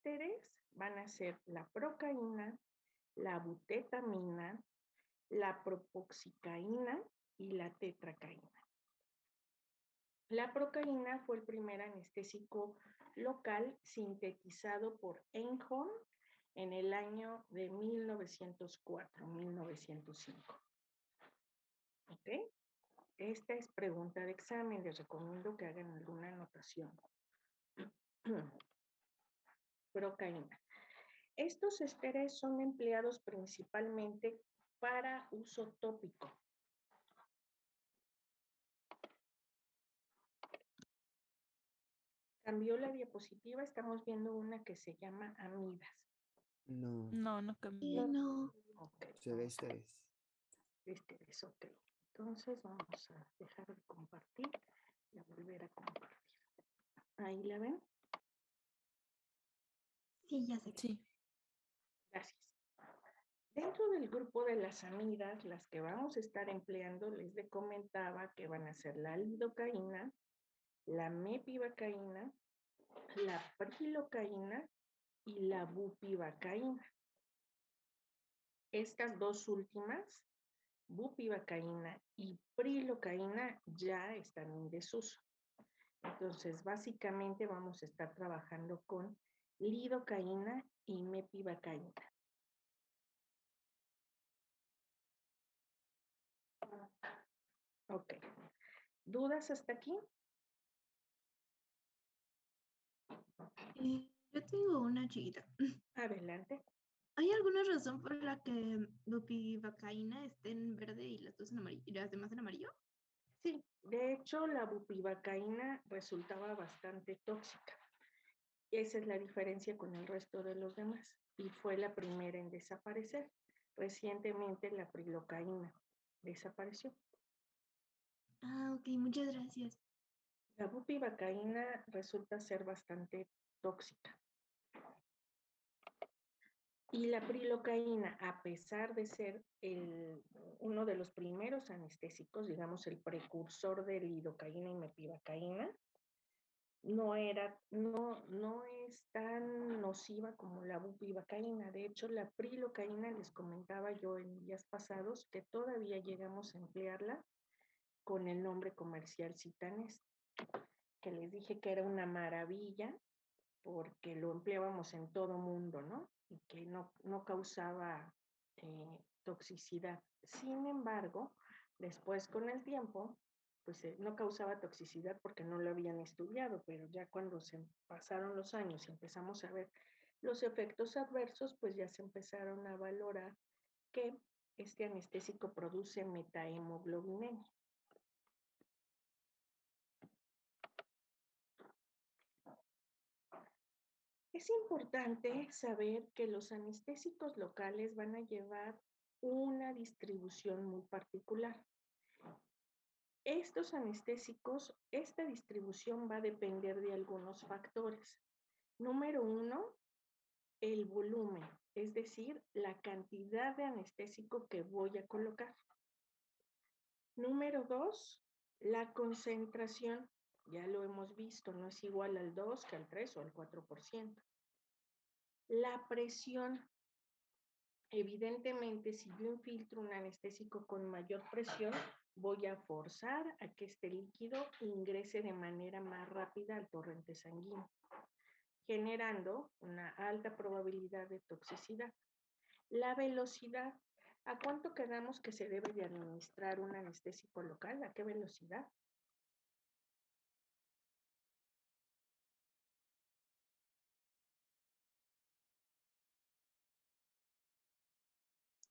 ésteres van a ser la procaína, la butetamina, la propoxicaína y la tetracaína. La procaína fue el primer anestésico local sintetizado por Einhorn en el año de 1904-1905. ¿Ok? Esta es pregunta de examen. Les recomiendo que hagan alguna anotación. Procaína. Estos ésteres son empleados principalmente para uso tópico. Cambió la diapositiva, estamos viendo una que se llama amidas. No. No cambió. No. Ok. Se ve ésteres. Ésteres, ok. Entonces vamos a dejar de compartir y a volver a compartir. ¿Ahí la ven? Sí, ya sé. Sí. Gracias. Dentro del grupo de las amidas, las que vamos a estar empleando, les comentaba que van a ser la lidocaína, la mepivacaína, la prilocaína y la bupivacaína. Estas dos últimas, bupivacaína y prilocaína, ya están en desuso. Entonces, básicamente vamos a estar trabajando con lidocaína y mepivacaína. Ok. ¿Dudas hasta aquí? Yo tengo una chiquita. Adelante. ¿Hay alguna razón por la que bupivacaína esté en verde y las demás en amarillo? Sí, de hecho la bupivacaína resultaba bastante tóxica. Esa es la diferencia con el resto de los demás y fue la primera en desaparecer. Recientemente la prilocaína desapareció. Ah, ok, muchas gracias. La bupivacaína resulta ser bastante tóxica. Y la prilocaína, a pesar de ser uno de los primeros anestésicos, digamos el precursor de lidocaína y mepivacaína, no es tan nociva como la bupivacaína. De hecho, la prilocaína, les comentaba yo en días pasados, que todavía llegamos a emplearla con el nombre comercial Citanest, que les dije que era una maravilla porque lo empleábamos en todo mundo, ¿no? Y que no causaba toxicidad. Sin embargo, después con el tiempo, pues no causaba toxicidad porque no lo habían estudiado, pero ya cuando se pasaron los años y empezamos a ver los efectos adversos, pues ya se empezaron a valorar que este anestésico produce metahemoglobinemia. Es importante saber que los anestésicos locales van a llevar una distribución muy particular. Estos anestésicos, esta distribución va a depender de algunos factores. Número uno, el volumen, es decir, la cantidad de anestésico que voy a colocar. Número dos, la concentración. Ya lo hemos visto, no es igual al 2 que al 3 o al 4%. La presión. Evidentemente, si yo infiltro un anestésico con mayor presión, voy a forzar a que este líquido ingrese de manera más rápida al torrente sanguíneo, generando una alta probabilidad de toxicidad. La velocidad. ¿A cuánto quedamos que se debe de administrar un anestésico local? ¿A qué velocidad?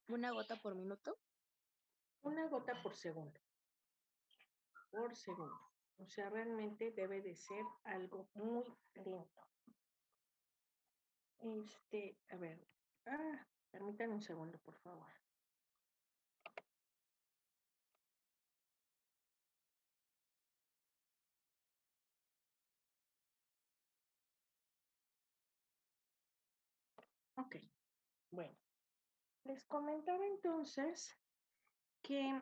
¿Una gota por minuto? Una gota por segundo. Por segundo. O sea, realmente debe de ser algo muy lento. A ver. Permítanme un segundo, por favor. Ok, bueno. Les comentaba entonces que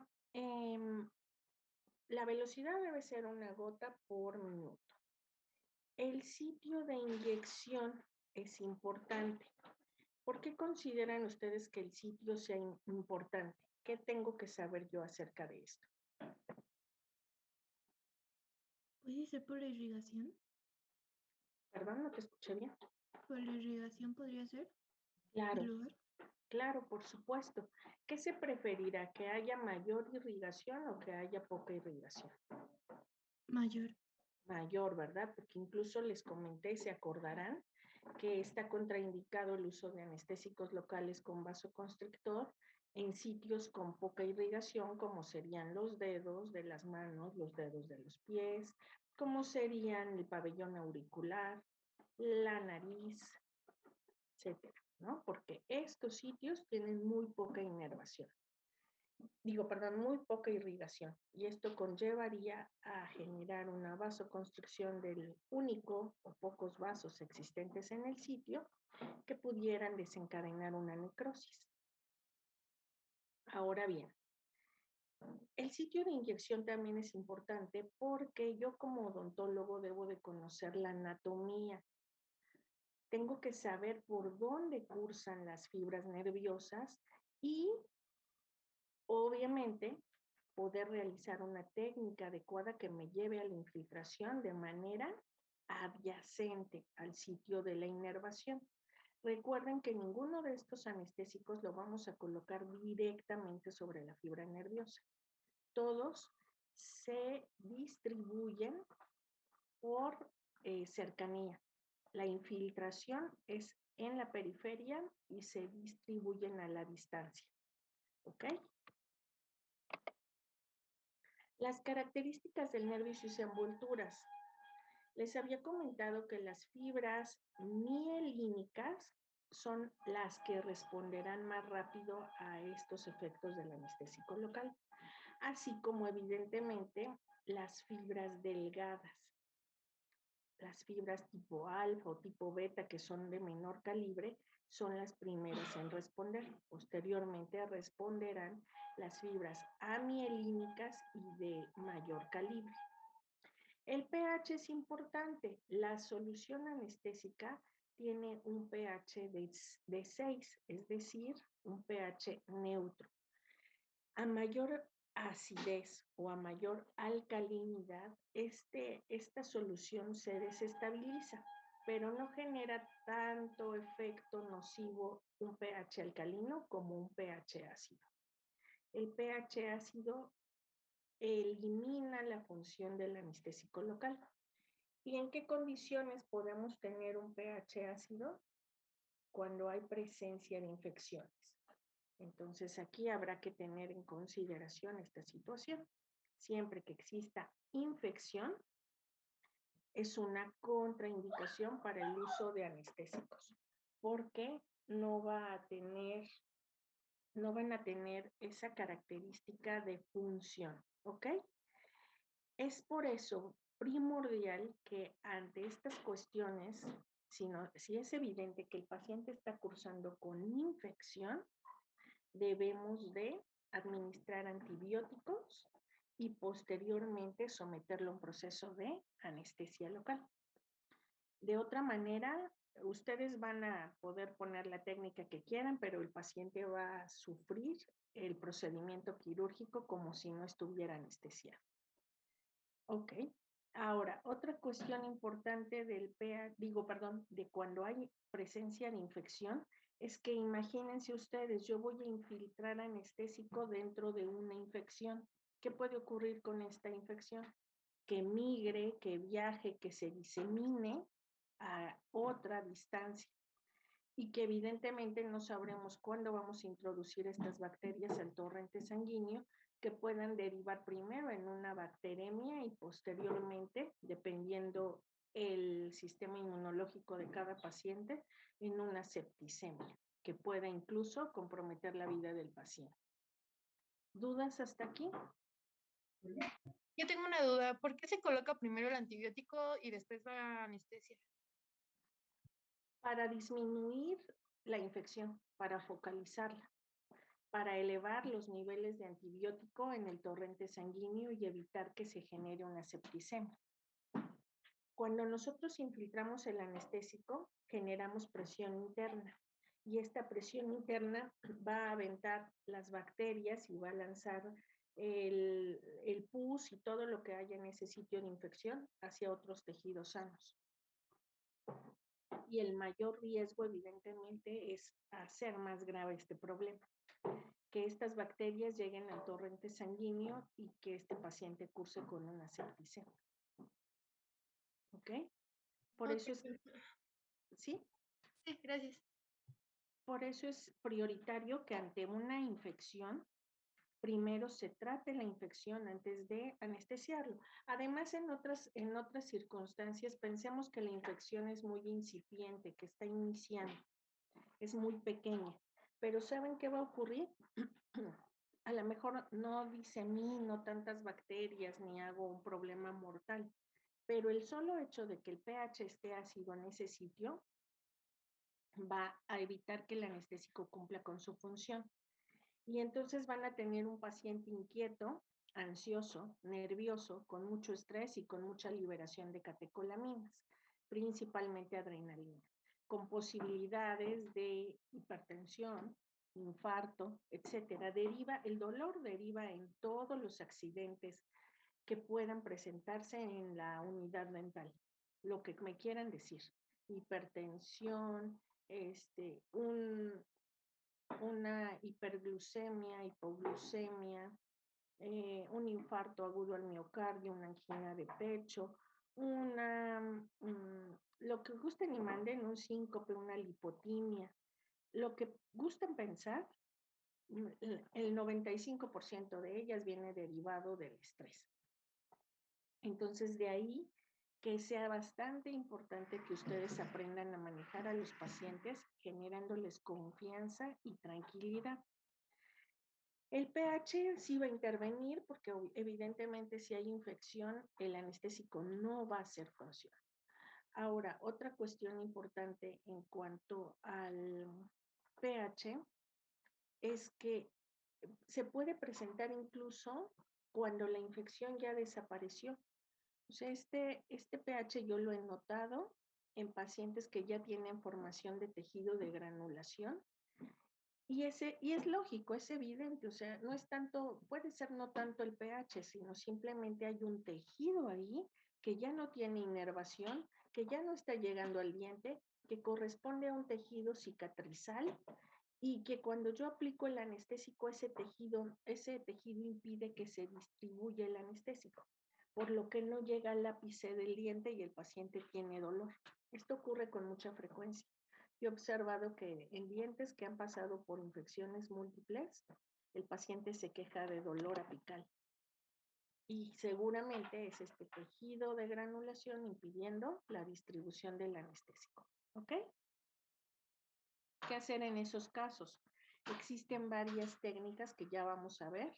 la velocidad debe ser una gota por minuto. El sitio de inyección es importante. ¿Por qué consideran ustedes que el sitio sea importante? ¿Qué tengo que saber yo acerca de esto? ¿Puede ser por la irrigación? Perdón, no te escuché bien. ¿Por la irrigación podría ser Claro, el lugar? claro, por supuesto. ¿Qué se preferirá? ¿Que haya mayor irrigación o que haya poca irrigación? Mayor. Mayor, ¿verdad? Porque incluso les comenté, se acordarán, que está contraindicado el uso de anestésicos locales con vasoconstrictor en sitios con poca irrigación, como serían los dedos de las manos, los dedos de los pies, como serían el pabellón auricular, la nariz, etcétera, ¿no? Porque estos sitios tienen muy poca inervación. Muy poca irrigación. Y esto conllevaría a generar una vasoconstricción del único o pocos vasos existentes en el sitio que pudieran desencadenar una necrosis. Ahora bien, el sitio de inyección también es importante porque yo como odontólogo debo de conocer la anatomía. Tengo que saber por dónde cursan las fibras nerviosas y obviamente poder realizar una técnica adecuada que me lleve a la infiltración de manera adyacente al sitio de la inervación. Recuerden que ninguno de estos anestésicos lo vamos a colocar directamente sobre la fibra nerviosa. Todos se distribuyen por cercanía. La infiltración es en la periferia y se distribuyen a la distancia. ¿Ok? Las características del nervio y sus envolturas. Les había comentado que las fibras mielínicas son las que responderán más rápido a estos efectos del anestésico local, así como evidentemente las fibras delgadas. Las fibras tipo alfa o tipo beta, que son de menor calibre, son las primeras en responder. Posteriormente responderán las fibras amielínicas y de mayor calibre. El pH es importante. La solución anestésica tiene un pH de 6, es decir, un pH neutro. A mayor acidez o a mayor alcalinidad, esta solución se desestabiliza, pero no genera tanto efecto nocivo un pH alcalino como un pH ácido. El pH ácido elimina la función del anestésico local. ¿Y en qué condiciones podemos tener un pH ácido? Cuando hay presencia de infecciones. Entonces aquí habrá que tener en consideración esta situación. Siempre que exista infección, es una contraindicación para el uso de anestésicos, porque no van a tener esa característica de función, ¿ok? Es por eso primordial que ante estas cuestiones, si es evidente que el paciente está cursando con infección, debemos de administrar antibióticos y posteriormente someterlo a un proceso de anestesia local. De otra manera, ustedes van a poder poner la técnica que quieran, pero el paciente va a sufrir el procedimiento quirúrgico como si no estuviera anestesiado. Ok. Ahora, otra cuestión importante de cuando hay presencia de infección, es que imagínense ustedes, yo voy a infiltrar anestésico dentro de una infección. ¿Qué puede ocurrir con esta infección? Que migre, que viaje, que se disemine a otra distancia y que evidentemente no sabremos cuándo vamos a introducir estas bacterias al torrente sanguíneo, que puedan derivar primero en una bacteremia y posteriormente, dependiendo el sistema inmunológico de cada paciente, en una septicemia, que pueda incluso comprometer la vida del paciente. ¿Dudas hasta aquí? Yo tengo una duda, ¿por qué se coloca primero el antibiótico y después la anestesia? Para disminuir la infección, para focalizarla, para elevar los niveles de antibiótico en el torrente sanguíneo y evitar que se genere una septicemia. Cuando nosotros infiltramos el anestésico, generamos presión interna y esta presión interna va a aventar las bacterias y va a lanzar el pus y todo lo que haya en ese sitio de infección hacia otros tejidos sanos. Y el mayor riesgo, evidentemente, es hacer más grave este problema, que estas bacterias lleguen al torrente sanguíneo y que este paciente curse con una septicemia. ¿Ok? Por eso es, ¿sí? Sí, gracias. Por eso es prioritario que ante una infección, primero se trate la infección antes de anestesiarlo. Además, en otras circunstancias, pensemos que la infección es muy incipiente, que está iniciando, es muy pequeña. Pero ¿saben qué va a ocurrir? A lo mejor no disemino tantas bacterias ni hago un problema mortal, pero el solo hecho de que el pH esté ácido en ese sitio va a evitar que el anestésico cumpla con su función. Y entonces van a tener un paciente inquieto, ansioso, nervioso, con mucho estrés y con mucha liberación de catecolaminas, principalmente adrenalina, con posibilidades de hipertensión, infarto, etcétera. El dolor deriva en todos los accidentes que puedan presentarse en la unidad dental, lo que me quieran decir, hipertensión, una hiperglucemia, hipoglucemia, un infarto agudo al miocardio, una angina de pecho, lo que gusten y manden, un síncope, una lipotimia, lo que gusten pensar, el 95% de ellas viene derivado del estrés. Entonces, de ahí que sea bastante importante que ustedes aprendan a manejar a los pacientes, generándoles confianza y tranquilidad. El pH sí va a intervenir porque evidentemente si hay infección, el anestésico no va a hacer función. Ahora, otra cuestión importante en cuanto al pH es que se puede presentar incluso cuando la infección ya desapareció. O sea, este pH yo lo he notado en pacientes que ya tienen formación de tejido de granulación. Y es lógico, es evidente, o sea, no es tanto, puede ser no tanto el pH, sino simplemente hay un tejido ahí que ya no tiene inervación, que ya no está llegando al diente, que corresponde a un tejido cicatrizal y que cuando yo aplico el anestésico, ese tejido impide que se distribuya el anestésico, por lo que no llega al ápice del diente y el paciente tiene dolor. Esto ocurre con mucha frecuencia. Yo he observado que en dientes que han pasado por infecciones múltiples, el paciente se queja de dolor apical. Y seguramente es este tejido de granulación impidiendo la distribución del anestésico. ¿Ok? ¿Qué hacer en esos casos? Existen varias técnicas que ya vamos a ver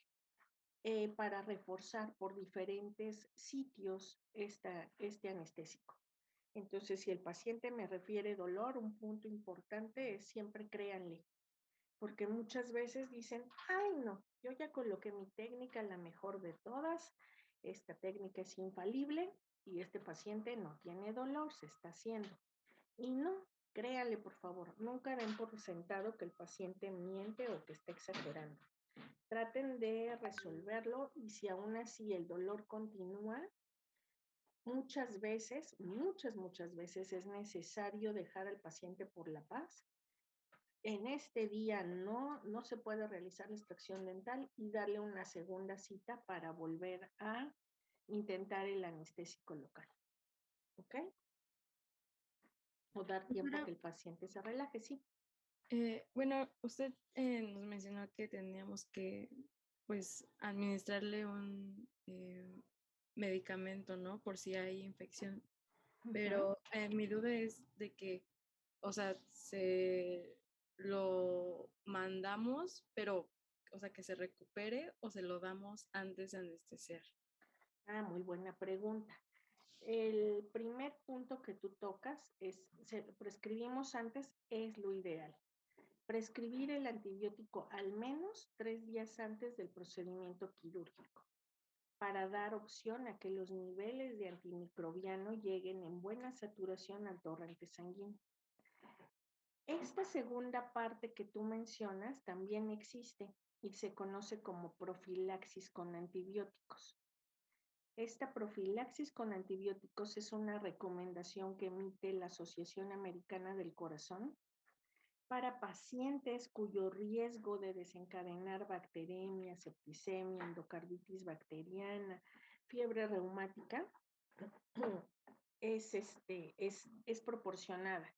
para reforzar por diferentes sitios este anestésico. Entonces, si el paciente me refiere dolor, un punto importante es siempre créanle, porque muchas veces dicen, ay no, yo ya coloqué mi técnica, la mejor de todas, esta técnica es infalible y este paciente no tiene dolor, se está haciendo. Y no, créanle por favor, nunca den por sentado que el paciente miente o que está exagerando. Traten de resolverlo y si aún así el dolor continúa, muchas veces es necesario dejar al paciente por la paz. En este día no se puede realizar la extracción dental y darle una segunda cita para volver a intentar el anestésico local. ¿Ok? O dar tiempo a que el paciente se relaje, sí. Bueno, usted nos mencionó que tendríamos que, pues, administrarle un medicamento, ¿no? Por si hay infección. Pero mi duda es de que, o sea, se lo mandamos, pero, o sea, que se recupere o se lo damos antes de anestesiar. Ah, muy buena pregunta. El primer punto que tú tocas es, prescribimos antes, es lo ideal. Prescribir el antibiótico al menos 3 días antes del procedimiento quirúrgico para dar opción a que los niveles de antimicrobiano lleguen en buena saturación al torrente sanguíneo. Esta segunda parte que tú mencionas también existe y se conoce como profilaxis con antibióticos. Esta profilaxis con antibióticos es una recomendación que emite la Asociación Americana del Corazón para pacientes cuyo riesgo de desencadenar bacteremia, septicemia, endocarditis bacteriana, fiebre reumática es proporcionada.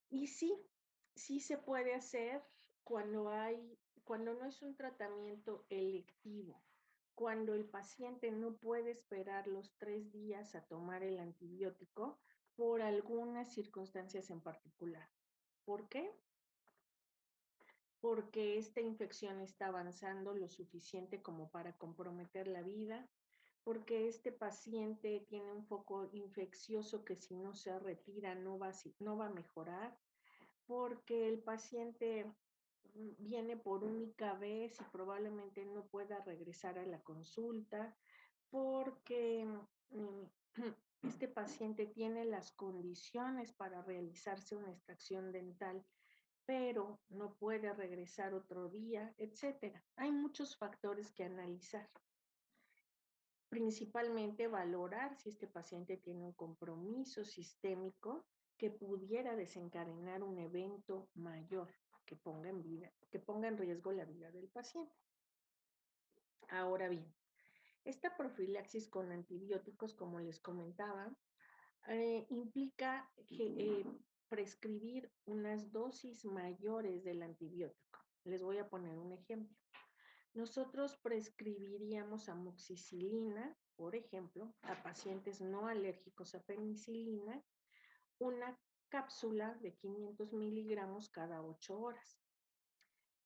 Y sí se puede hacer cuando no es un tratamiento electivo, cuando el paciente no puede esperar los 3 días a tomar el antibiótico por algunas circunstancias en particular. ¿Por qué? Porque esta infección está avanzando lo suficiente como para comprometer la vida, porque este paciente tiene un foco infeccioso que si no se retira no va a mejorar, porque el paciente viene por única vez y probablemente no pueda regresar a la consulta, porque este paciente tiene las condiciones para realizarse una extracción dental, pero no puede regresar otro día, etcétera. Hay muchos factores que analizar. Principalmente valorar si este paciente tiene un compromiso sistémico que pudiera desencadenar un evento mayor que ponga en riesgo la vida del paciente. Ahora bien, esta profilaxis con antibióticos, como les comentaba, implica prescribir unas dosis mayores del antibiótico. Les voy a poner un ejemplo. Nosotros prescribiríamos amoxicilina, por ejemplo, a pacientes no alérgicos a penicilina, una cápsula de 500 miligramos cada 8 horas.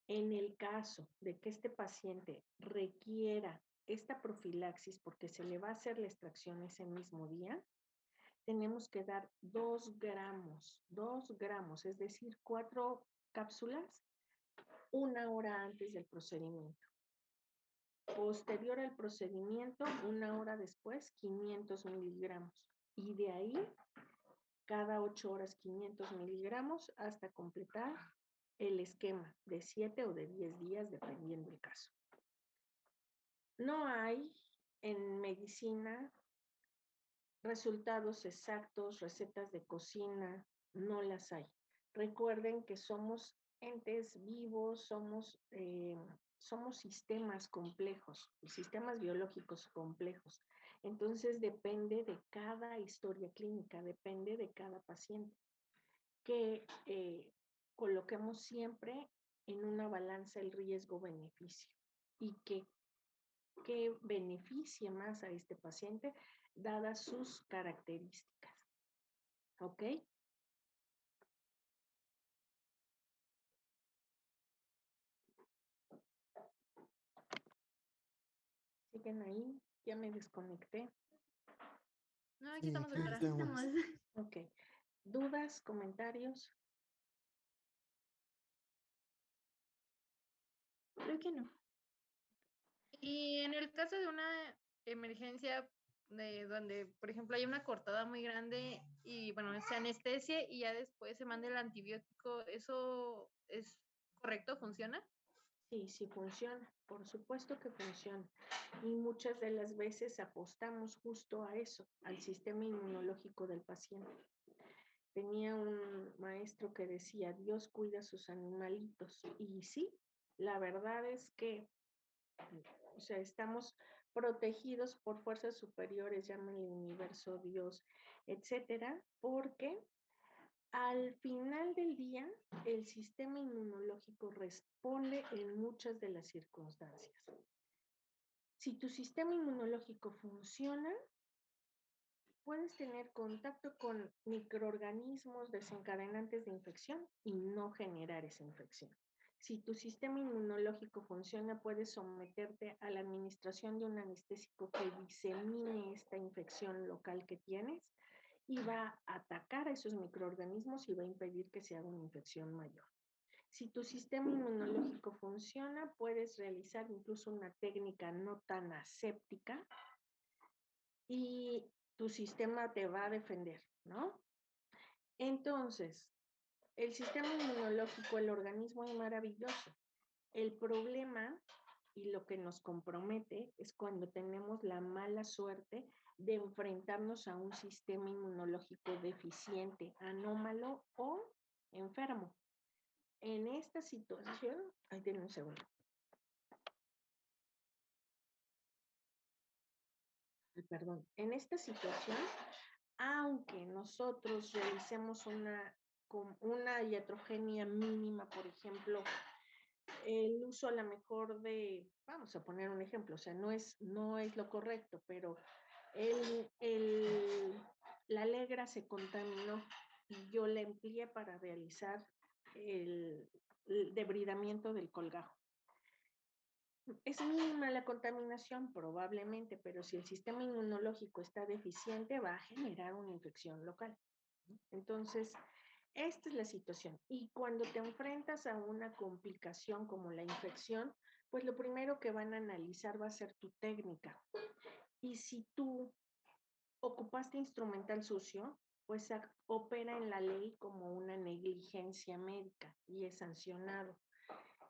En el caso de que este paciente requiera esta profilaxis porque se le va a hacer la extracción ese mismo día, tenemos que dar 2 gramos, es decir, 4 cápsulas, 1 hora antes del procedimiento. Posterior al procedimiento, 1 hora después, 500 miligramos. Y de ahí, cada 8 horas, 500 miligramos hasta completar el esquema de 7 o de 10 días, dependiendo del caso. No hay en medicina resultados exactos, recetas de cocina, no las hay. Recuerden que somos entes vivos, somos sistemas complejos, sistemas biológicos complejos. Entonces depende de cada historia clínica, depende de cada paciente, que coloquemos siempre en una balanza el riesgo-beneficio y que beneficie más a este paciente dadas sus características. ¿Ok? ¿Siguen ahí? Ya me desconecté. No, aquí Sí, estamos, aquí doctora. estamos. Ok. ¿Dudas, comentarios? Creo que no. Y en el caso de una emergencia donde, por ejemplo, hay una cortada muy grande y, bueno, se anestesia y ya después se manda el antibiótico, ¿eso es correcto? ¿Funciona? Sí funciona. Por supuesto que funciona. Y muchas de las veces apostamos justo a eso, al sistema inmunológico del paciente. Tenía un maestro que decía, Dios cuida a sus animalitos. Y sí, la verdad es que, o sea, estamos protegidos por fuerzas superiores, llámenle universo, Dios, etcétera, porque al final del día, el sistema inmunológico responde en muchas de las circunstancias. Si tu sistema inmunológico funciona, puedes tener contacto con microorganismos desencadenantes de infección y no generar esa infección. Si tu sistema inmunológico funciona, puedes someterte a la administración de un anestésico que disemine esta infección local que tienes y va a atacar a esos microorganismos y va a impedir que se haga una infección mayor. Si tu sistema inmunológico funciona, puedes realizar incluso una técnica no tan aséptica y tu sistema te va a defender, ¿no? Entonces, el sistema inmunológico, el organismo es maravilloso. El problema y lo que nos compromete es cuando tenemos la mala suerte de enfrentarnos a un sistema inmunológico deficiente, anómalo o enfermo. En esta situación, ay, denme un segundo. Perdón, en esta situación, aunque nosotros realicemos una iatrogenia mínima, por ejemplo, el uso a lo mejor vamos a poner un ejemplo, o sea, no es lo correcto, pero la Alegra se contaminó y yo la empleé para realizar el debridamiento del colgajo. Es mínima la contaminación, probablemente, pero si el sistema inmunológico está deficiente, va a generar una infección local. Entonces, esta es la situación. Y cuando te enfrentas a una complicación como la infección, pues lo primero que van a analizar va a ser tu técnica. Y si tú ocupaste instrumental sucio, pues opera en la ley como una negligencia médica y es sancionado.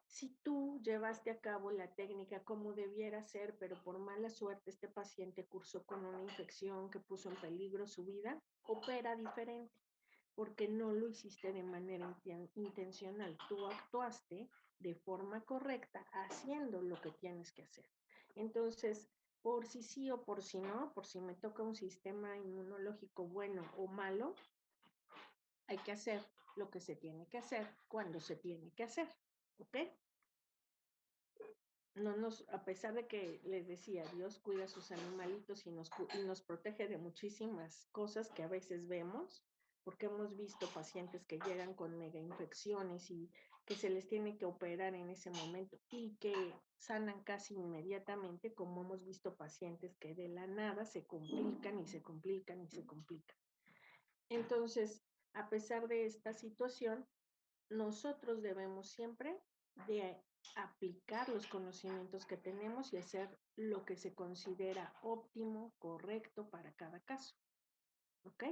Si tú llevaste a cabo la técnica como debiera ser, pero por mala suerte este paciente cursó con una infección que puso en peligro su vida, opera diferente, porque no lo hiciste de manera intencional. Tú actuaste de forma correcta, haciendo lo que tienes que hacer. Entonces, por si sí o por si no, por si me toca un sistema inmunológico bueno o malo, hay que hacer lo que se tiene que hacer cuando se tiene que hacer. ¿Ok? A pesar de que les decía, Dios cuida a sus animalitos y nos protege de muchísimas cosas que a veces vemos, porque hemos visto pacientes que llegan con mega infecciones y que se les tiene que operar en ese momento y que sanan casi inmediatamente, como hemos visto pacientes que de la nada se complican y se complican y se complican. Entonces, a pesar de esta situación, nosotros debemos siempre de aplicar los conocimientos que tenemos y hacer lo que se considera óptimo, correcto para cada caso. ¿Ok?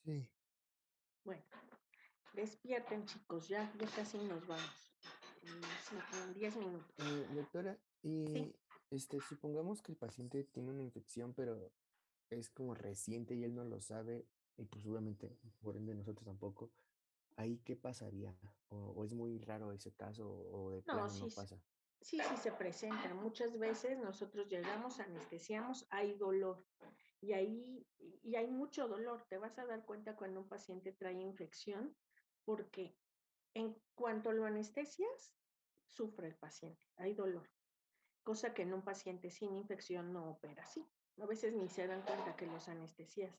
Sí. Bueno, despierten, chicos, ya casi nos vamos. En 10 minutos. Doctora, Sí. y supongamos que el paciente tiene una infección, pero es como reciente y él no lo sabe, y pues obviamente, por ende nosotros tampoco. ¿Ahí qué pasaría? ¿O es muy raro ese caso o de No, plano no sí, pasa? sí se presenta. Muchas veces nosotros llegamos, anestesiamos, hay dolor. Y hay mucho dolor. Te vas a dar cuenta cuando un paciente trae infección, porque en cuanto lo anestesias, sufre el paciente, hay dolor, cosa que en un paciente sin infección no opera así. A veces ni se dan cuenta que los anestesias.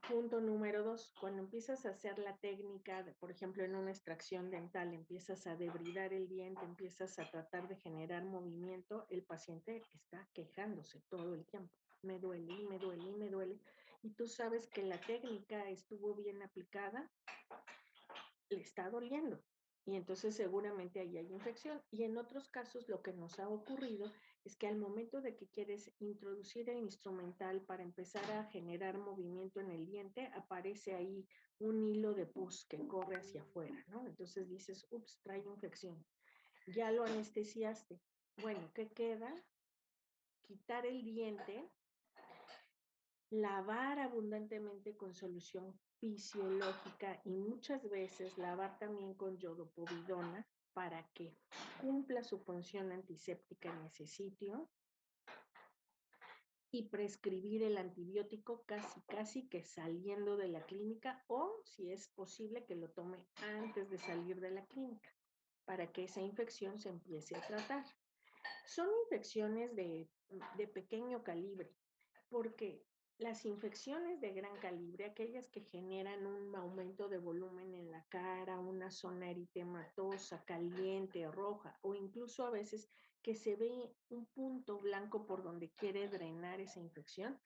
Punto número 2, cuando empiezas a hacer la técnica, por ejemplo, en una extracción dental, empiezas a debridar el diente, empiezas a tratar de generar movimiento, el paciente está quejándose todo el tiempo. Me duele, y me duele, y me duele. Y tú sabes que la técnica estuvo bien aplicada, le está doliendo. Y entonces seguramente ahí hay infección. Y en otros casos lo que nos ha ocurrido es que al momento de que quieres introducir el instrumental para empezar a generar movimiento en el diente, aparece ahí un hilo de pus que corre hacia afuera, ¿no? Entonces dices, ups, trae infección. Ya lo anestesiaste. Bueno, ¿qué queda? Quitar el diente, lavar abundantemente con solución fisiológica y muchas veces lavar también con iodopovidona para que cumpla su función antiséptica en ese sitio y prescribir el antibiótico casi que saliendo de la clínica o si es posible que lo tome antes de salir de la clínica para que esa infección se empiece a tratar. Son infecciones de pequeño calibre, porque las infecciones de gran calibre, aquellas que generan un aumento de volumen en la cara, una zona eritematosa, caliente, roja, o incluso a veces que se ve un punto blanco por donde quiere drenar esa infección,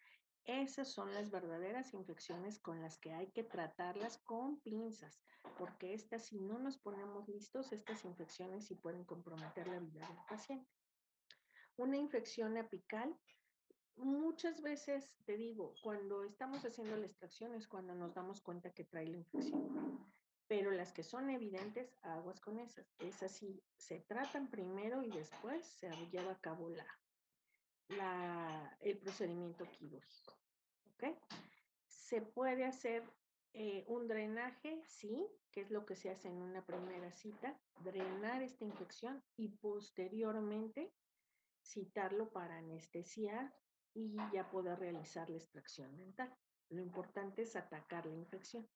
Esas son las verdaderas infecciones con las que hay que tratarlas con pinzas, porque estas, si no nos ponemos listos, estas infecciones sí pueden comprometer la vida del paciente. Una infección apical, muchas veces, te digo, cuando estamos haciendo la extracción es cuando nos damos cuenta que trae la infección. Pero las que son evidentes, aguas con esas. Esas sí se tratan primero y después se lleva a cabo el procedimiento quirúrgico. ¿Ok? Se puede hacer un drenaje, sí, que es lo que se hace en una primera cita, drenar esta infección y posteriormente citarlo para anestesiar y ya poder realizar la extracción dental. Lo importante es atacar la infección.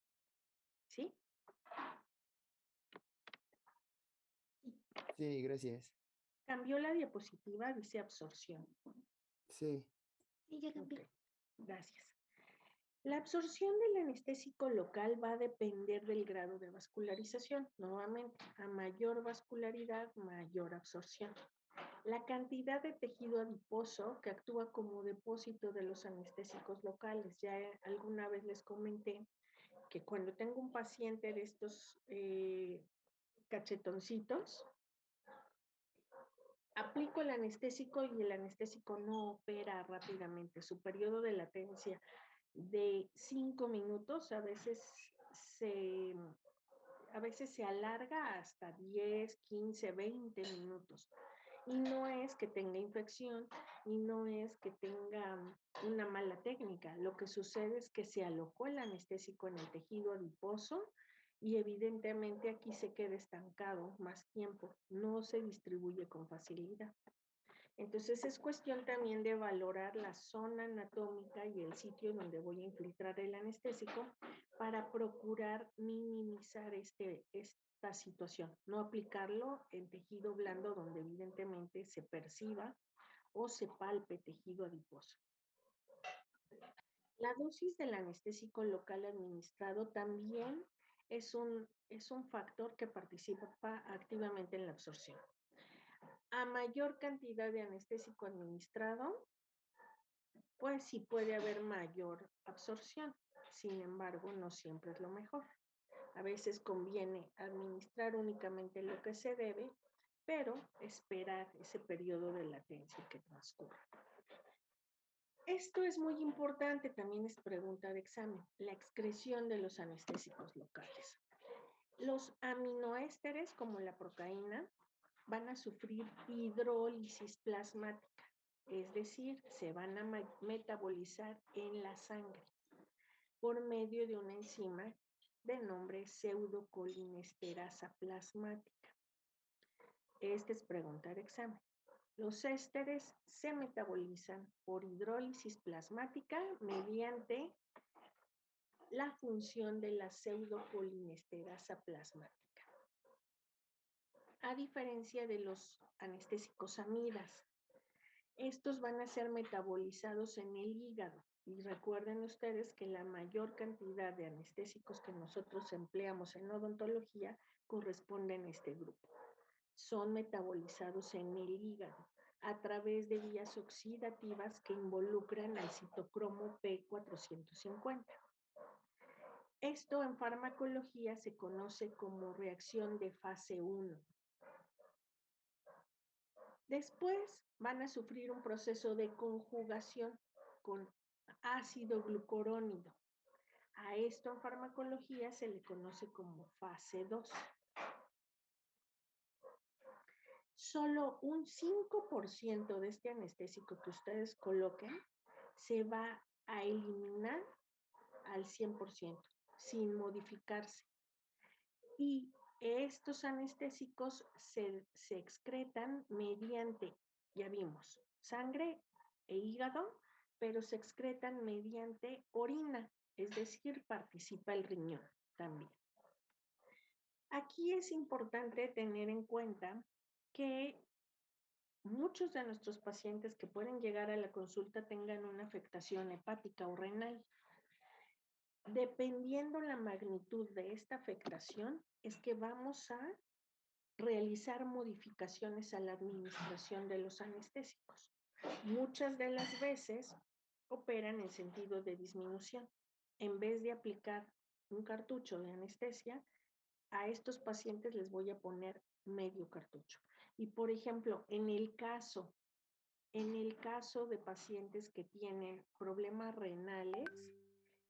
¿Sí? Sí, gracias. Cambió la diapositiva, dice absorción. Sí. Sí, ya cambié. Ok, gracias. La absorción del anestésico local va a depender del grado de vascularización. Nuevamente, a mayor vascularidad, mayor absorción. La cantidad de tejido adiposo que actúa como depósito de los anestésicos locales. Ya alguna vez les comenté que cuando tengo un paciente de estos cachetoncitos, aplico el anestésico y el anestésico no opera rápidamente. Su periodo de latencia de 5 minutos a veces se alarga hasta 10, 15, 20 minutos. Y no es que tenga infección y no es que tenga una mala técnica. Lo que sucede es que se alojó el anestésico en el tejido adiposo y evidentemente aquí se queda estancado más tiempo, no se distribuye con facilidad. Entonces es cuestión también de valorar la zona anatómica y el sitio donde voy a infiltrar el anestésico para procurar minimizar esta situación, no aplicarlo en tejido blando donde evidentemente se perciba o se palpe tejido adiposo. La dosis del anestésico local administrado también es un factor que participa activamente en la absorción. A mayor cantidad de anestésico administrado, pues sí puede haber mayor absorción. Sin embargo, no siempre es lo mejor. A veces conviene administrar únicamente lo que se debe, pero esperar ese periodo de latencia que transcurra. Esto es muy importante, también es pregunta de examen, la excreción de los anestésicos locales. Los aminoésteres, como la procaína, van a sufrir hidrólisis plasmática, es decir, se van a metabolizar en la sangre por medio de una enzima de nombre pseudocolinesterasa plasmática. Esta es pregunta de examen. Los ésteres se metabolizan por hidrólisis plasmática mediante la función de la pseudocolinesterasa plasmática. A diferencia de los anestésicos amidas, estos van a ser metabolizados en el hígado. Y recuerden ustedes que la mayor cantidad de anestésicos que nosotros empleamos en odontología corresponden a este grupo. Son metabolizados en el hígado a través de vías oxidativas que involucran al citocromo P450. Esto en farmacología se conoce como reacción de fase 1. Después van a sufrir un proceso de conjugación con ácido glucurónido. A esto en farmacología se le conoce como fase 2. Solo un 5% de este anestésico que ustedes coloquen se va a eliminar al 100%, sin modificarse. Y estos anestésicos se excretan mediante, ya vimos, sangre e hígado, pero se excretan mediante orina, es decir, participa el riñón también. Aquí es importante tener en cuenta que muchos de nuestros pacientes que pueden llegar a la consulta tengan una afectación hepática o renal. Dependiendo la magnitud de esta afectación, es que vamos a realizar modificaciones a la administración de los anestésicos. Muchas de las veces operan en sentido de disminución. En vez de aplicar un cartucho de anestesia, a estos pacientes les voy a poner medio cartucho. Y por ejemplo, en el caso de pacientes que tienen problemas renales,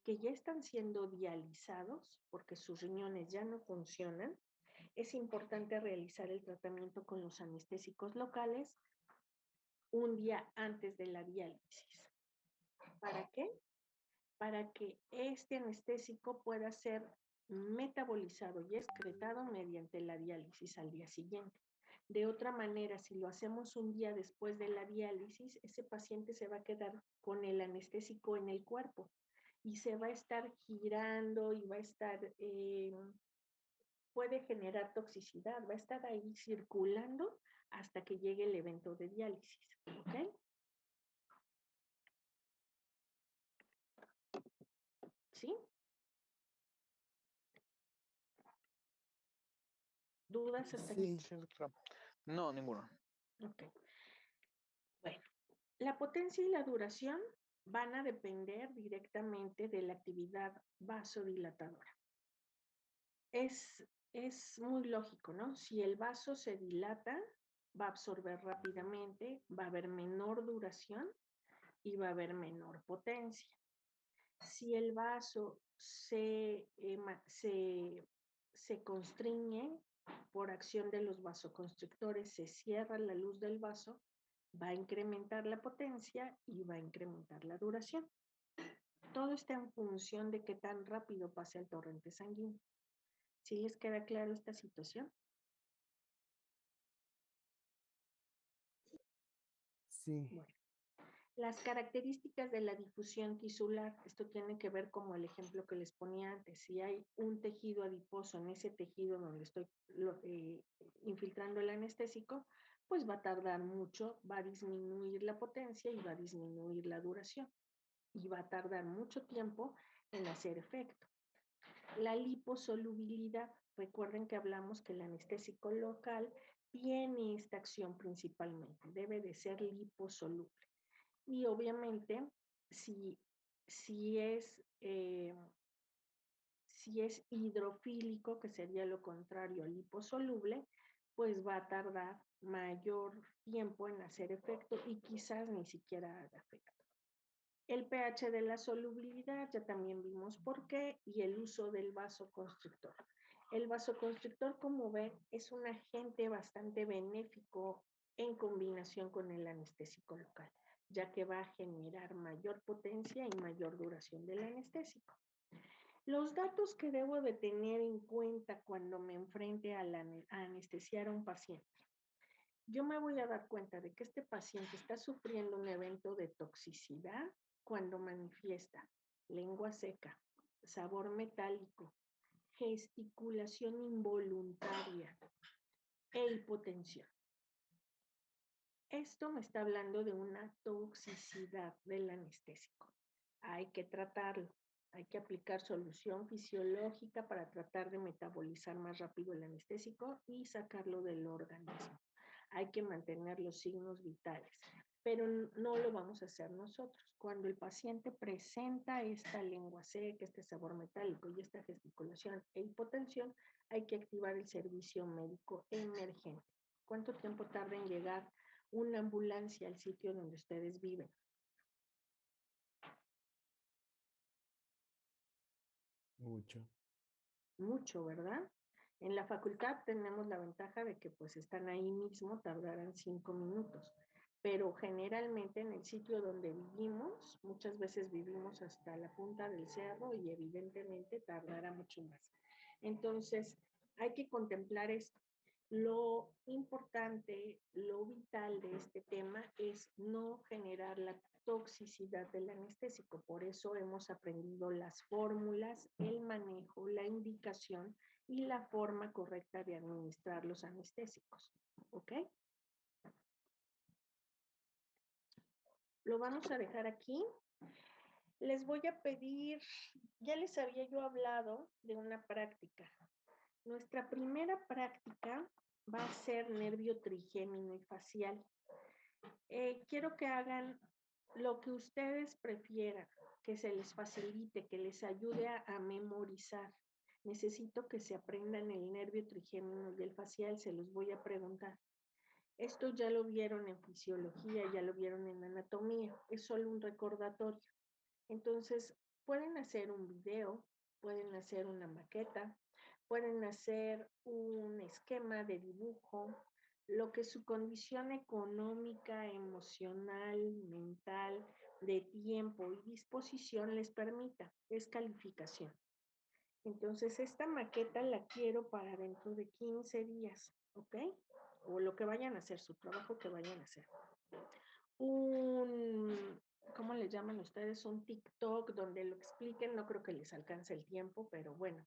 que ya están siendo dializados porque sus riñones ya no funcionan, es importante realizar el tratamiento con los anestésicos locales un día antes de la diálisis. ¿Para qué? Para que este anestésico pueda ser metabolizado y excretado mediante la diálisis al día siguiente. De otra manera, si lo hacemos un día después de la diálisis, ese paciente se va a quedar con el anestésico en el cuerpo y se va a estar girando y va a estar, puede generar toxicidad, va a estar ahí circulando hasta que llegue el evento de diálisis, ¿ok? ¿Sí? ¿Dudas hasta aquí? Sí, Sí, doctora. No, ninguno. Ok. Bueno, la potencia y la duración van a depender directamente de la actividad vasodilatadora. Es muy lógico, ¿no? Si el vaso se dilata, va a absorber rápidamente, va a haber menor duración y va a haber menor potencia. Si el vaso se constriñe por acción de los vasoconstrictores, se cierra la luz del vaso, va a incrementar la potencia y va a incrementar la duración. Todo está en función de qué tan rápido pase el torrente sanguíneo. ¿Sí les queda claro esta situación? sí. Bueno, las características de la difusión tisular, esto tiene que ver como el ejemplo que les ponía antes. Si hay un tejido adiposo en ese tejido donde estoy infiltrando el anestésico, pues va a tardar mucho, va a disminuir la potencia y va a disminuir la duración. Y va a tardar mucho tiempo en hacer efecto. La liposolubilidad, recuerden que hablamos que el anestésico local tiene esta acción principalmente, debe de ser liposoluble. Y obviamente, si es hidrofílico, que sería lo contrario a liposoluble, pues va a tardar mayor tiempo en hacer efecto y quizás ni siquiera haga efecto. El pH de la solubilidad, ya también vimos por qué, y el uso del vasoconstrictor. El vasoconstrictor, como ven, es un agente bastante benéfico en combinación con el anestésico local, ya que va a generar mayor potencia y mayor duración del anestésico. Los datos que debo de tener en cuenta cuando me enfrente a anestesiar a un paciente. Yo me voy a dar cuenta de que este paciente está sufriendo un evento de toxicidad cuando manifiesta lengua seca, sabor metálico, gesticulación involuntaria e hipotensión. Esto me está hablando de una toxicidad del anestésico. Hay que tratarlo. Hay que aplicar solución fisiológica para tratar de metabolizar más rápido el anestésico y sacarlo del organismo. Hay que mantener los signos vitales, pero no lo vamos a hacer nosotros. Cuando el paciente presenta esta lengua seca, este sabor metálico y esta gesticulación e hipotensión, hay que activar el servicio médico emergente. ¿Cuánto tiempo tarda en llegar una ambulancia al sitio donde ustedes viven? Mucho. Mucho, ¿verdad? En la facultad tenemos la ventaja de que pues están ahí mismo, tardarán 5 minutos, pero generalmente en el sitio donde vivimos, muchas veces vivimos hasta la punta del cerro y evidentemente tardará mucho más. Entonces, hay que contemplar esto. Lo importante, lo vital de este tema es no generar la toxicidad del anestésico. Por eso hemos aprendido las fórmulas, el manejo, la indicación y la forma correcta de administrar los anestésicos. ¿Ok? Lo vamos a dejar aquí. Les voy a pedir, ya les había yo hablado de una práctica. Nuestra primera práctica va a ser nervio trigémino y facial. Quiero que hagan lo que ustedes prefieran, que se les facilite, que les ayude a memorizar. Necesito que se aprendan el nervio trigémino y el facial, se los voy a preguntar. Esto ya lo vieron en fisiología, ya lo vieron en anatomía, es solo un recordatorio. Entonces, pueden hacer un video, pueden hacer una maqueta, pueden hacer un esquema de dibujo, lo que su condición económica, emocional, mental, de tiempo y disposición les permita. Es calificación. Entonces, esta maqueta la quiero para dentro de 15 días, ¿ok? O lo que vayan a hacer, su trabajo que vayan a hacer. ¿Cómo le llaman ustedes? Un TikTok donde lo expliquen, no creo que les alcance el tiempo, pero bueno,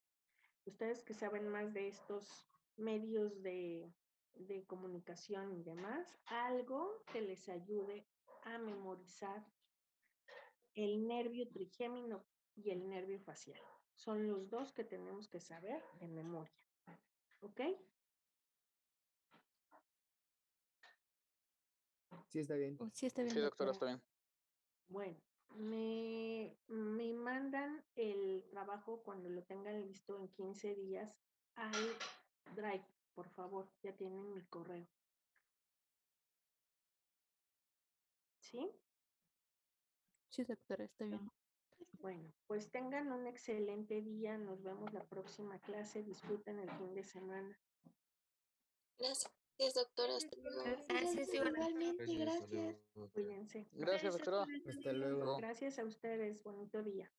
ustedes que saben más de estos medios de comunicación y demás, algo que les ayude a memorizar el nervio trigémino y el nervio facial. Son los dos que tenemos que saber de memoria. ¿Ok? Sí, está bien. Sí, está bien, Sí, doctora, doctora. está bien. Bueno, me mandan el trabajo cuando lo tengan listo en 15 días al Drive, por favor. Ya tienen mi correo. ¿Sí? Sí, doctora, está bien. Bueno, pues tengan un excelente día. Nos vemos la próxima clase. Disfruten el fin de semana. Gracias, doctora. Hasta luego. Gracias, Igualmente, gracias. Cuídense. Bye. Gracias, doctora. Hasta luego. Gracias a ustedes. Bonito día.